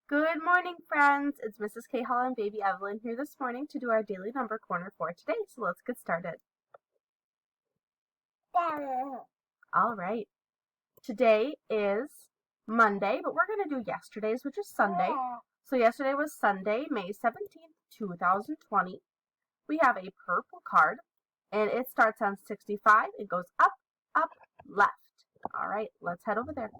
Good morning, friends. It's Mrs. K. Hall and Baby Evelyn here this morning to do our daily number corner for today. So let's get started. All right. Today is Monday, but we're going to do yesterday's, which is Sunday. So yesterday was Sunday, May 17th, 2020. We have a purple card, and it starts on 65. It goes up, up, left. All right, let's head over there.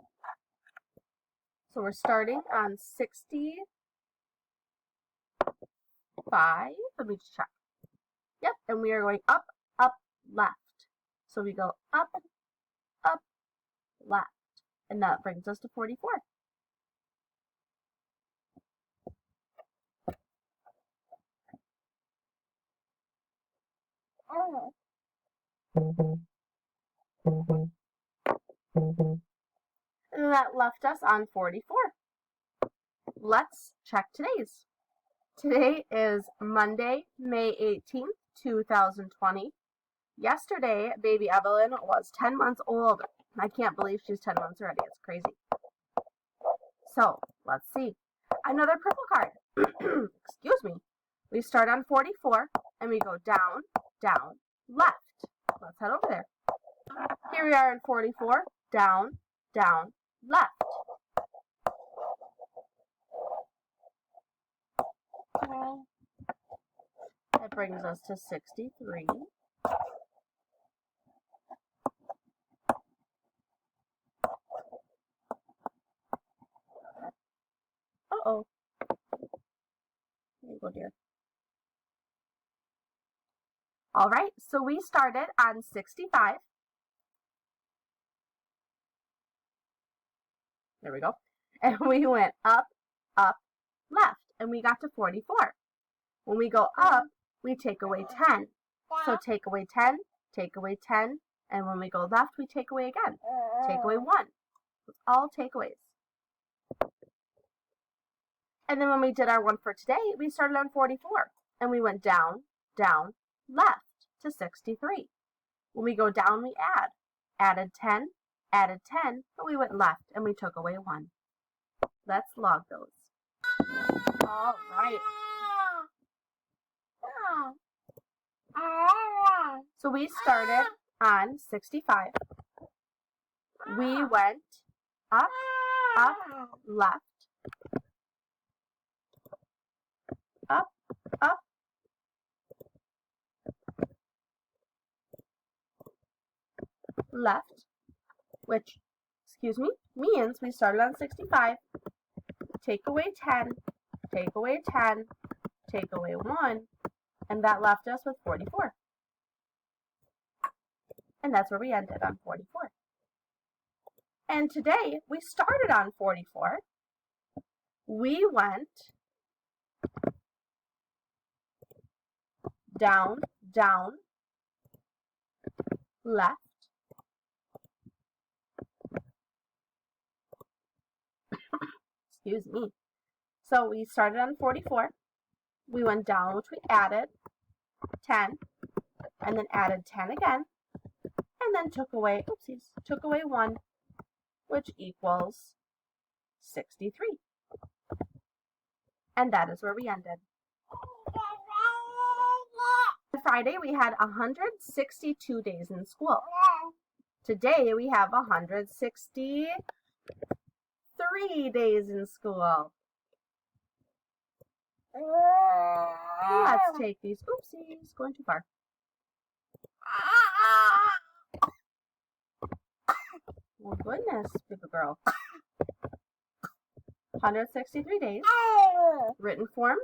So we're starting on 65. Let me just check. Yep, and we are going up, up, left. So we go up, up, left. And that brings us to 44. And that left us on 44. Let's check today's. Today is Monday, May 18th, 2020. Yesterday, baby Evelyn was 10 months old. I can't believe she's 10 months already. It's crazy. So, let's see. Another purple card. Excuse me. We start on 44, and we go down, down, left. Let's head over there. Here we are in 44, down, down, left. That brings us to 63. Uh-oh. There you go, dear. All right, so we started on 65. There we go. And we went up, up, left, and we got to 44. When we go up, we take away 10. So take away 10, take away 10, and when we go left, we take away again. Take away 1. It's all takeaways. And then when we did our one for today, we started on 44, and we went down, down, left to 63. When we go down, we added 10, but we went left, and we took away 1. Let's log those. All right. So we started on 65. We went up, up, left, up, up, left, which, means we started on 65, take away 10, take away 10, take away 1, and that left us with 44. And that's where we ended, on 44. And today, we started on 44. We went down, down, left, excuse me. So we started on 44. We went down, which we added 10, and then added 10 again, and then took away 1, which equals 63. And that is where we ended. On Friday, we had 162 days in school. Today, we have 163 days in school. Let's take these. Oopsies, going too far. Oh, goodness, paper girl. 163 days. Written form,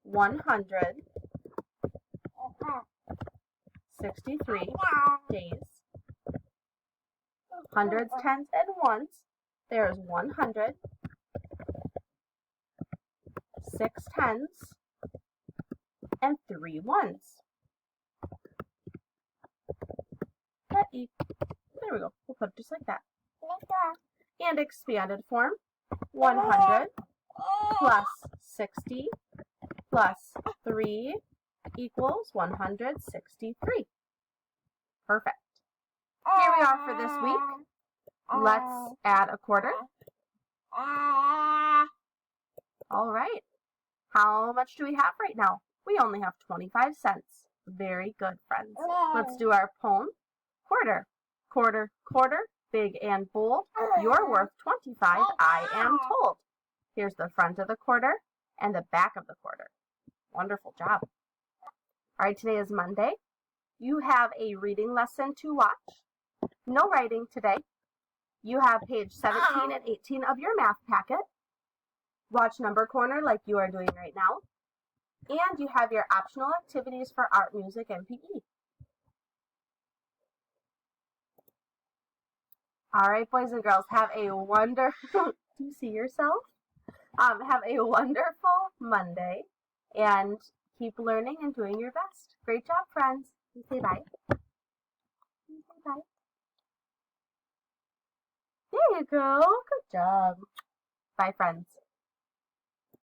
163 days. Hundreds, tens, and ones. There's 100. 6 tens, and 3 ones. There we go. We'll put it just like that. And expanded form, 100 plus 60 plus 3 equals 163. Perfect. Here we are for this week. Let's add a quarter. All right. How much do we have right now? We only have 25 cents. Very good, friends. Let's do our poem. Quarter. Quarter, quarter, big and bold. You're worth 25, I am told. Here's the front of the quarter and the back of the quarter. Wonderful job. All right, today is Monday. You have a reading lesson to watch. No writing today. You have page 17 and 18 of your math packet. Watch Number Corner like you are doing right now. And you have your optional activities for art, music, and PE. All right, boys and girls, have a wonderful, do you see yourself? Have a wonderful Monday and keep learning and doing your best. Great job, friends. You say bye. You say bye. There you go. Good job. Bye, friends.